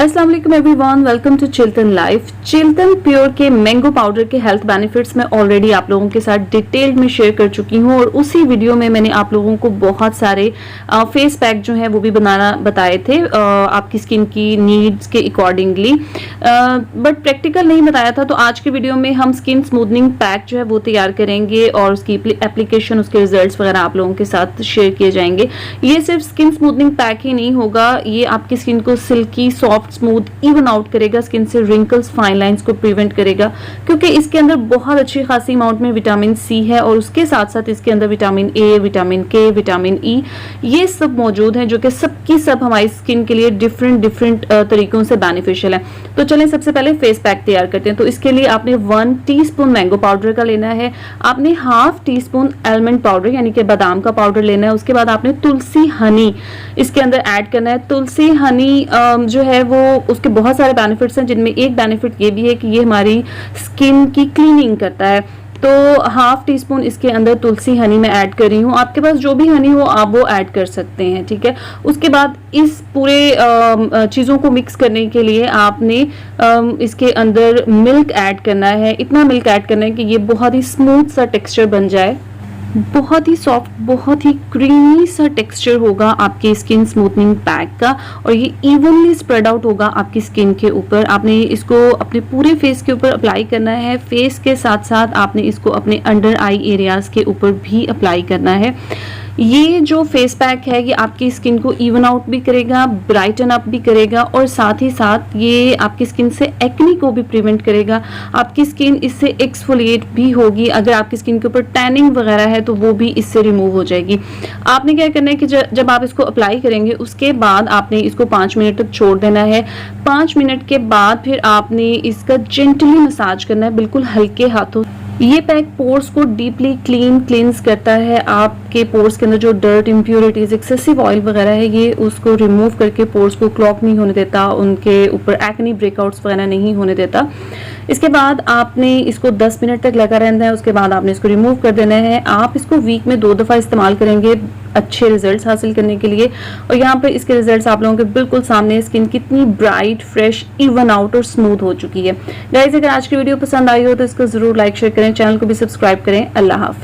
अस्सलाम वालेकुम everyone, welcome to Chilton life. Chilton pure के मैंगो पाउडर के हेल्थ बेनिफिट्स मैं ऑलरेडी आप लोगों के साथ डिटेल में शेयर कर चुकी हूँ और उसी वीडियो में मैंने आप लोगों को बहुत सारे फेस पैक जो है वो भी बनाना बताए थे आपकी स्किन की नीड्स के अकॉर्डिंगली, बट प्रैक्टिकल नहीं बताया था। तो आज के वीडियो में हम स्किन स्मूथनिंग पैक जो है वो तैयार करेंगे और उसकी एप्लीकेशन, उसके रिजल्ट्स वगैरह आप लोगों के साथ शेयर किए जाएंगे। ये सिर्फ स्किन स्मूथनिंग पैक ही नहीं होगा, ये आपकी स्किन को silky, soft, smooth, even out करेगा, स्किन से रिंकल्स, फाइन लाइंस को प्रिवेंट करेगा, क्योंकि इसके अंदर बहुत अच्छी खासी अमाउंट में विटामिन सी है और उसके साथ साथ इसके अंदर विटामिन ए, विटामिन के, विटामिन ई, ये सब मौजूद हैं जो कि सबकी सब हमारी स्किन के लिए डिफरेंट तरीकों से बेनिफिशियल है। तो चलें सबसे पहले फेस पैक तैयार करते हैं। तो इसके लिए आपने 1 टीस्पून मैंगो पाउडर का लेना है, आपने हाफ टीस्पून आलमंड पाउडर यानी कि बादाम का पाउडर लेना है, उसके बाद आपने तुलसी हनी इसके अंदर ऐड करना है। तुलसी हनी जो है वो उसके बहुत सारे बेनिफिट्स हैं, जिनमें एक बेनिफिट ये भी है कि ये हमारी स्किन की क्लीनिंग करता है। तो हाफ टी स्पून इसके अंदर तुलसी हनी में ऐड कर रही हूँ, आपके पास जो भी हनी हो आप वो ऐड कर सकते हैं, ठीक है। उसके बाद इस पूरे चीज़ों को मिक्स करने के लिए आपने इसके अंदर मिल्क ऐड करना है। इतना मिल्क ऐड करना है कि ये बहुत ही स्मूथ सा टेक्सचर बन जाए, बहुत ही सॉफ्ट, बहुत ही क्रीमी सा टेक्सचर होगा आपके स्किन स्मूथनिंग पैक का और ये इवनली स्प्रेड आउट होगा आपकी स्किन के ऊपर। आपने इसको अपने पूरे फेस के ऊपर अप्लाई करना है, फेस के साथ साथ आपने इसको अपने अंडर आई एरियाज के ऊपर भी अप्लाई करना है। ये जो फेस पैक है ये आपकी स्किन को इवन आउट भी करेगा, ब्राइटन अप भी करेगा और साथ ही साथ ये आपकी स्किन से एक्नी को भी प्रिवेंट करेगा। आपकी स्किन इससे एक्सफोलिएट भी होगी, अगर आपकी स्किन के ऊपर टैनिंग वगैरह है तो वो भी इससे रिमूव हो जाएगी। आपने क्या करना है कि जब आप इसको अप्लाई करेंगे उसके बाद आपने इसको 5 मिनट तक छोड़ देना है। 5 मिनट के बाद फिर आपने इसका जेंटली मसाज करना है, बिल्कुल हल्के हाथों। ये पैक पोर्स को डीपली क्लींस करता है, आपके पोर्स के अंदर जो डर्ट, इम्प्योरिटीज, एक्सेसिव ऑयल वगैरह है ये उसको रिमूव करके पोर्स को क्लॉग नहीं होने देता, उनके ऊपर एक्नी ब्रेकआउट्स वगैरह नहीं होने देता। इसके बाद आपने इसको 10 मिनट तक लगा रहना है, उसके बाद आपने इसको रिमूव कर देना है। आप इसको वीक में 2 दफ़ा इस्तेमाल करेंगे अच्छे रिजल्ट्स हासिल करने के लिए और यहाँ पर इसके रिजल्ट्स आप लोगों के बिल्कुल सामने, स्किन कितनी ब्राइट, फ्रेश, इवन आउट और स्मूथ हो चुकी है। गाइस, अगर आज की वीडियो पसंद आई हो तो इसको जरूर लाइक शेयर करें, चैनल को भी सब्सक्राइब करें। अल्लाह हाफ़िज़।